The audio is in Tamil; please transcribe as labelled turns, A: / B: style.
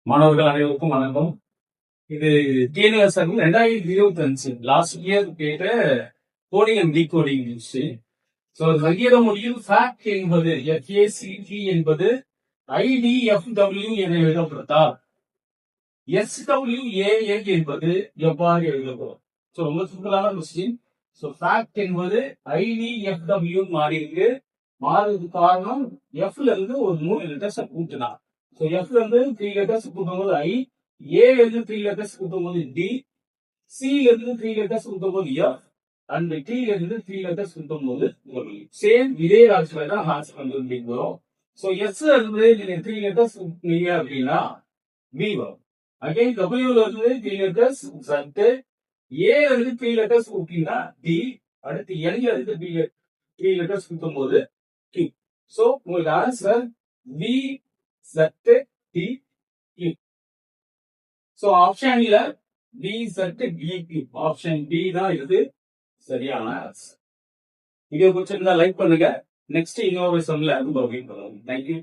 A: மாணவர்கள் அனைவருக்கும் வணக்கம். இது டிஎன்எஸ்ஆர் 2025 லாஸ்ட் இயர் கேட்ட coding and decoding news. So வங்கிட முடியும் ஃபேக்ட் என்பது FACT என்பது IDFW என எழுதப்பட்டால் SWAN என்பது எவ்வாறு எழுதப்படும்? ஸோ ரொம்ப சிம்பிளான கொஸ்டின். ஸோ ஃபேக்ட் என்பது IDFW மாறி இருக்கு. மாறுறதுக்கு காரணம் எஃப்ல இருந்து ஒரு 3 லெட்டர்ஸ் கூட்டினா. ஸோ எஃப்ல இருந்து 3 லெட்டர்ஸ் கூட்டும்போது ஐ, ஏல இருந்து 3 லெட்டர்ஸ் கூட்டும்போது டி, சில இருந்து 3 லெட்டர்ஸ் கூட்டும்போது எஃப், அண்ட் டில இருந்து 3 லெட்டர்ஸ் கூட்டும்போது சேம் இதே ராசியில தான் ஆன்சர் கண்டுபிடிக்க போறோம். ஸோ எஸ்ல இருந்து நீங்க 3 லெட்டர்ஸ் கூட்டினீங்க அப்படின்னா பி வரும். அகைன் டபிள்யூல இருந்து 3 லெட்டர்ஸ் சட், ஏல இருந்து 3 லெட்டர்ஸ் கூட்டினா டி, அடுத்து எல்ல இருந்து 3 லெட்டர்ஸ் கூட்டும்போது Q. So, உங்களுக்கு answer V Z T Q. So, ஆப்ஷன்ல V Z D Q. Option B தான் இது சரியான ஆன்சர். வீடியோ பிடிச்சிருந்தா லைக் பண்ணுங்க. நெக்ஸ்ட் இன்னொரு சம்ல அது பகிர்ந்து கொள்ளுங்க. தேங்க்யூ.